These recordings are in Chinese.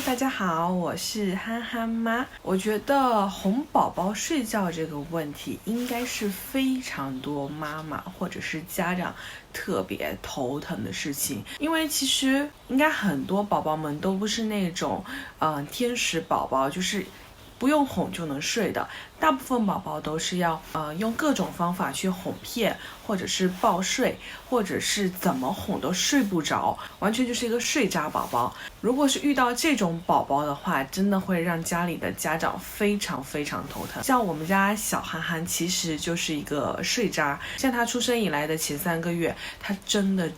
大家好，我是憨憨妈。我觉得哄宝宝睡觉这个问题，应该是非常多妈妈或者是家长特别头疼的事情，因为其实应该很多宝宝们都不是那种天使宝宝，就是不用哄就能睡的，大部分宝宝都是要用各种方法去哄骗，或者是抱睡，或者是怎么哄都睡不着，完全就是一个睡渣宝宝。如果是遇到这种宝宝的话，真的会让家里的家长非常非常头疼。像我们家小憨憨其实就是一个睡渣，像他出生以来的前3个月，他真的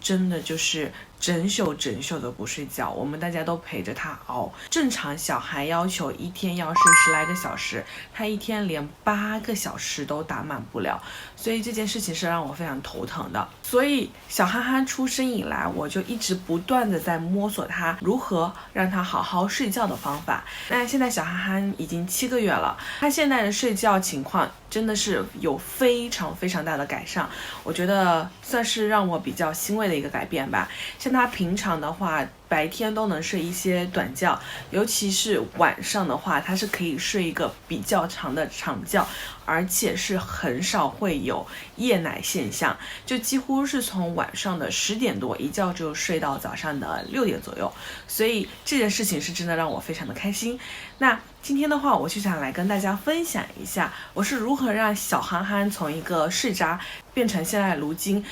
就是整宿的不睡觉，我们大家都陪着他熬。正常小孩要求一天要睡10来个小时，他一天连8个小时都打满不了，所以这件事情是让我非常头疼的。所以小憨憨出生以来，我就一直不断的在摸索他如何让他好好睡觉的方法。那现在小憨憨已经7个月了，他现在的睡觉情况真的是有非常非常大的改善，我觉得算是让我比较欣慰的一个改变吧。像他平常的话，白天都能睡一些短觉，尤其是晚上的话，他是可以睡一个比较长的长觉，而且是很少会有夜奶现象，就几乎是从晚上的10点多一觉就睡到早上的6点左右，所以这件事情是真的让我非常的开心。那今天的话，我就想来跟大家分享一下，我是如何让小憨憨从一个睡渣变成现在如今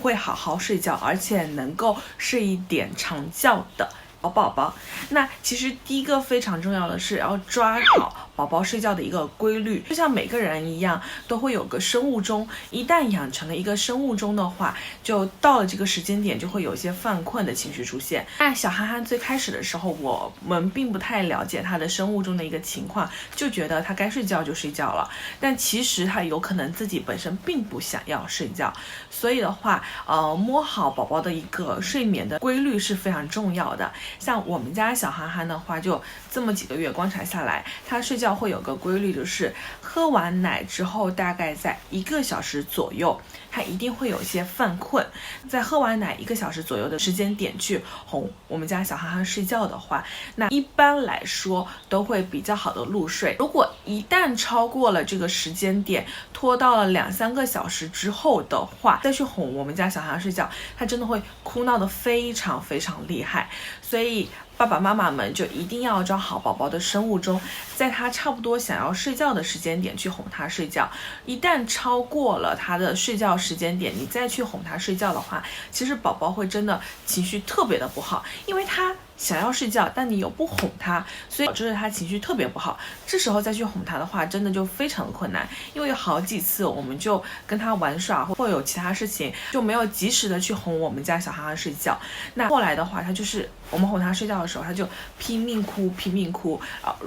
会好好睡觉，而且能够睡一点长觉的好宝宝。那其实第一个非常重要的是要抓好宝宝睡觉的一个规律，就像每个人一样都会有个生物钟，一旦养成了一个生物钟的话，就到了这个时间点就会有一些犯困的情绪出现。那小憨憨最开始的时候，我们并不太了解他的生物钟的一个情况，就觉得他该睡觉就睡觉了，但其实他有可能自己本身并不想要睡觉。所以的话摸好宝宝的一个睡眠的规律是非常重要的。像我们家小憨憨的话，就这么几个月观察下来，他睡觉会有个规律，就是喝完奶之后大概在1个小时左右，他一定会有一些犯困，在喝完奶1个小时左右的时间点去哄我们家小憨憨睡觉的话，那一般来说都会比较好的入睡。如果一旦超过了这个时间点，拖到了2、3个小时之后的话，再去哄我们家小憨憨睡觉，他真的会哭闹的非常非常厉害。所以爸爸妈妈们就一定要抓好宝宝的生物钟，在他差不多想要睡觉的时间点去哄他睡觉。一旦超过了他的睡觉时间点，你再去哄他睡觉的话，其实宝宝会真的情绪特别的不好，因为他想要睡觉，但你又不哄他，所以导致他情绪特别不好。这时候再去哄他的话，真的就非常的困难，因为有好几次我们就跟他玩耍或有其他事情，就没有及时的去哄我们家小憨憨睡觉。那后来的话，他就是我们哄他睡觉的时候，他就拼命哭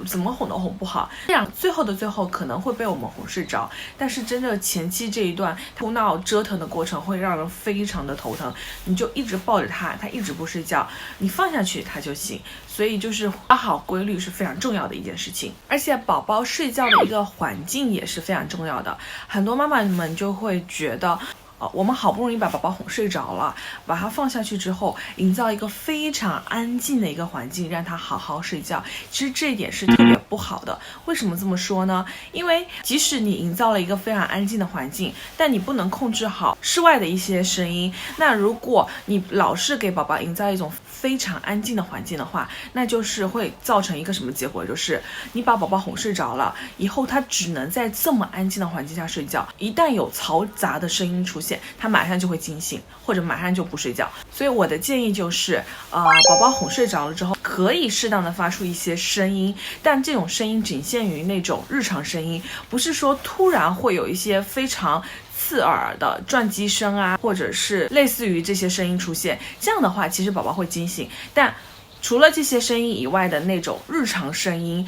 怎么哄都哄不好，这样最后的最后可能会被我们哄睡着，但是真的前期这一段哭闹折腾的过程会让人非常的头疼，你就一直抱着他，他一直不睡觉，你放下去他就醒。所以就是抓好规律是非常重要的一件事情，而且宝宝睡觉的一个环境也是非常重要的。很多妈妈们就会觉得我们好不容易把宝宝哄睡着了，把他放下去之后，营造一个非常安静的一个环境，让他好好睡觉。其实这一点是特别不好的。为什么这么说呢？因为即使你营造了一个非常安静的环境，但你不能控制好室外的一些声音。那如果你老是给宝宝营造一种非常安静的环境的话，那就是会造成一个什么结果，就是你把宝宝哄睡着了以后，他只能在这么安静的环境下睡觉，一旦有嘈杂的声音出现，他马上就会惊醒，或者马上就不睡觉。所以我的建议就是宝宝哄睡着了之后，可以适当的发出一些声音，但这种声音仅限于那种日常声音，不是说突然会有一些非常刺耳的转机声啊，或者是类似于这些声音出现，这样的话其实宝宝会惊醒。但除了这些声音以外的那种日常声音，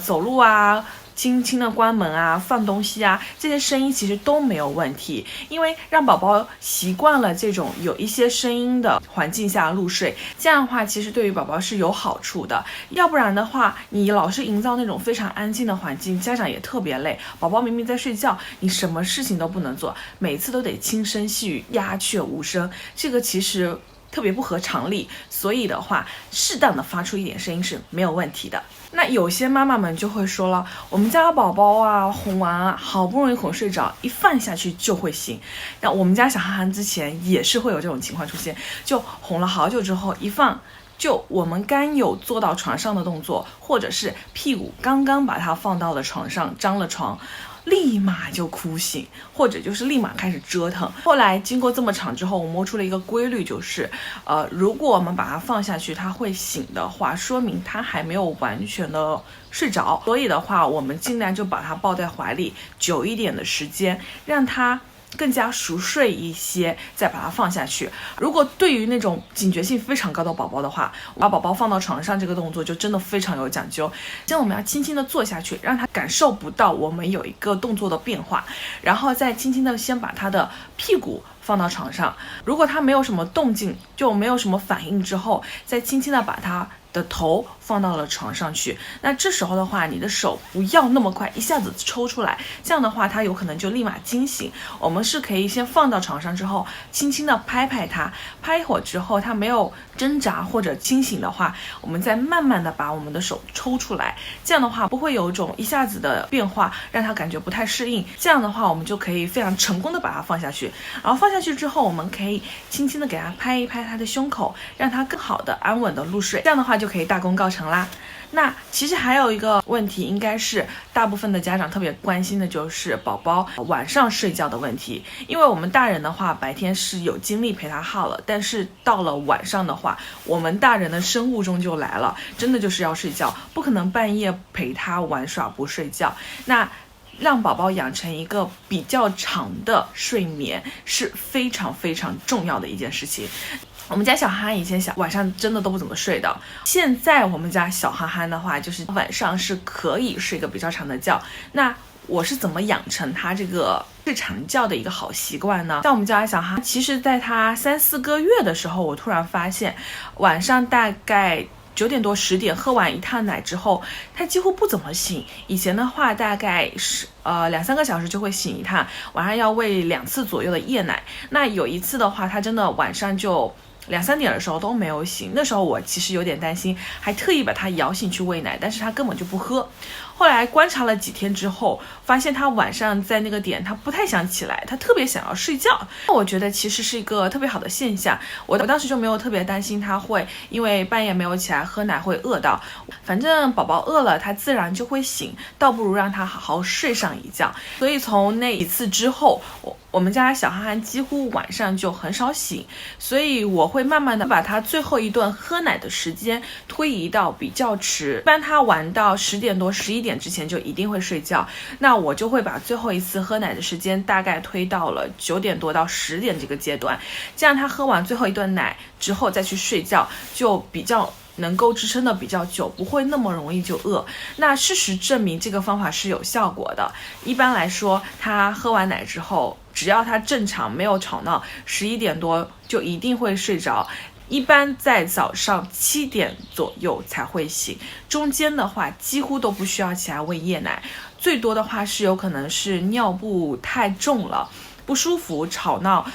走路啊，轻轻的关门啊，放东西啊，这些声音其实都没有问题，因为让宝宝习惯了这种有一些声音的环境下入睡，这样的话其实对于宝宝是有好处的。要不然的话，你老是营造那种非常安静的环境，家长也特别累，宝宝明明在睡觉，你什么事情都不能做，每次都得轻声细语，鸦雀无声，这个其实特别不合常理，所以的话，适当的发出一点声音是没有问题的。那有些妈妈们就会说了，我们家宝宝啊，哄完啊，好不容易哄睡着，一放下去就会醒。那我们家小憨憨之前也是会有这种情况出现，就哄了好久之后一放，就我们刚有坐到床上的动作，或者是屁股刚刚把它放到了床上，张了床，立马就哭醒，或者就是立马开始折腾。后来经过这么长之后，我摸出了一个规律，就是如果我们把它放下去它会醒的话，说明它还没有完全的睡着。所以的话，我们尽量就把它抱在怀里久一点的时间，让它更加熟睡一些，再把它放下去。如果对于那种警觉性非常高的宝宝的话，把宝宝放到床上这个动作就真的非常有讲究。这样我们要轻轻的坐下去，让他感受不到我们有一个动作的变化，然后再轻轻的先把他的屁股放到床上。如果他没有什么动静，就没有什么反应之后，再轻轻的把他的头放到了床上去。那这时候的话，你的手不要那么快一下子抽出来，这样的话他有可能就立马惊醒。我们是可以先放到床上之后，轻轻的拍拍他，拍一会儿之后他没有挣扎或者清醒的话，我们再慢慢的把我们的手抽出来。这样的话不会有一种一下子的变化让他感觉不太适应。这样的话我们就可以非常成功的把它放下去。然后放下去之后，我们可以轻轻的给他拍一拍他的胸口，让他更好的安稳的入睡。这样的话就可以大功告成啦。那其实还有一个问题，应该是大部分的家长特别关心的，就是宝宝晚上睡觉的问题。因为我们大人的话，白天是有精力陪他耗了，但是到了晚上的话，我们大人的生物钟就来了，真的就是要睡觉，不可能半夜陪他玩耍不睡觉。那让宝宝养成一个比较长的睡眠是非常非常重要的一件事情。我们家小憨憨以前晚上真的都不怎么睡的，现在我们家小憨憨的话，就是晚上是可以睡个比较长的觉。那我是怎么养成他这个睡长觉的一个好习惯呢？像我们家小憨，其实在他3、4个月的时候，我突然发现晚上大概9点多10点喝完一趟奶之后，他几乎不怎么醒。以前的话大概是2、3个小时就会醒一趟，晚上要喂2次左右的夜奶。那有一次的话，他真的晚上就2、3点的时候都没有醒，那时候我其实有点担心，还特意把他摇醒去喂奶，但是他根本就不喝。后来观察了几天之后，发现他晚上在那个点他不太想起来，他特别想要睡觉。我觉得其实是一个特别好的现象，我当时就没有特别担心他会因为半夜没有起来喝奶会饿到，反正宝宝饿了他自然就会醒，倒不如让他好好睡上一觉。所以从那一次之后，我们家小憨憨几乎晚上就很少醒，所以我会慢慢的把他最后一顿喝奶的时间推移到比较迟，一般他玩到10点多11点之前就一定会睡觉，那我就会把最后一次喝奶的时间大概推到了9点多到10点这个阶段，这样他喝完最后一顿奶之后再去睡觉，就比较能够支撑的比较久，不会那么容易就饿。那事实证明这个方法是有效果的。一般来说，他喝完奶之后，只要他正常没有吵闹，11点多就一定会睡着。一般在早上7点左右才会醒，中间的话几乎都不需要起来喂夜奶，最多的话是有可能是尿布太重了，不舒服吵闹，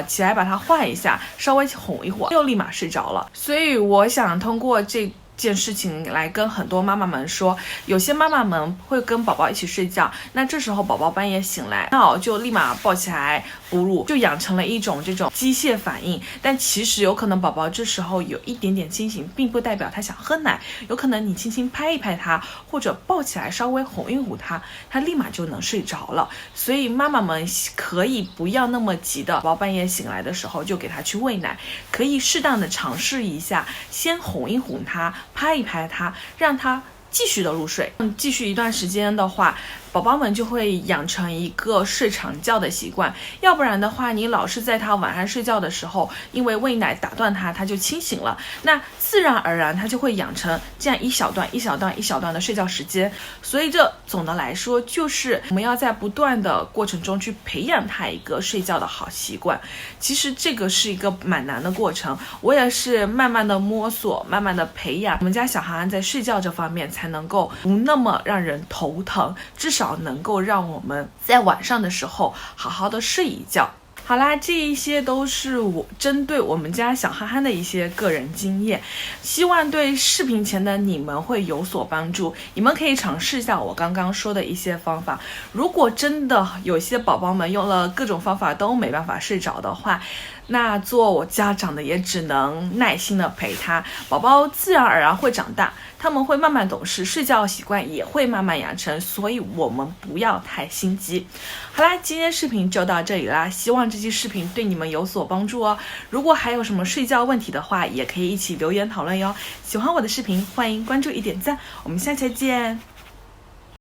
起来把它换一下，稍微哄一会儿，又立马睡着了。所以我想通过这件事情来跟很多妈妈们说，有些妈妈们会跟宝宝一起睡觉，那这时候宝宝半夜醒来，那我就立马抱起来哺乳，就养成了一种这种机械反应。但其实有可能宝宝这时候有一点点清醒，并不代表他想喝奶，有可能你轻轻拍一拍他，或者抱起来稍微哄一哄他，他立马就能睡着了。所以妈妈们可以不要那么急的，宝宝半夜醒来的时候就给他去喂奶，可以适当的尝试一下，先哄一哄他，拍一拍他，让他继续的入睡。继续一段时间的话，宝宝们就会养成一个睡长觉的习惯。要不然的话，你老是在他晚上睡觉的时候，因为喂奶打断他，他就清醒了，那自然而然他就会养成这样一小段一小段一小段的睡觉时间。所以这总的来说，就是我们要在不断的过程中去培养他一个睡觉的好习惯。其实这个是一个蛮难的过程，我也是慢慢的摸索，慢慢的培养，我们家小憨憨在睡觉这方面才能够不那么让人头疼，至少能够让我们在晚上的时候好好的睡一觉。好啦，这一些都是我针对我们家小憨憨的一些个人经验，希望对视频前的你们会有所帮助。你们可以尝试一下我刚刚说的一些方法。如果真的有些宝宝们用了各种方法都没办法睡着的话，那做我家长的也只能耐心的陪他，宝宝自然而然会长大，他们会慢慢懂事，睡觉习惯也会慢慢养成，所以我们不要太心急。好啦，今天视频就到这里啦，希望这期视频对你们有所帮助哦。如果还有什么睡觉问题的话，也可以一起留言讨论哟。喜欢我的视频，欢迎关注与点赞，我们下期见。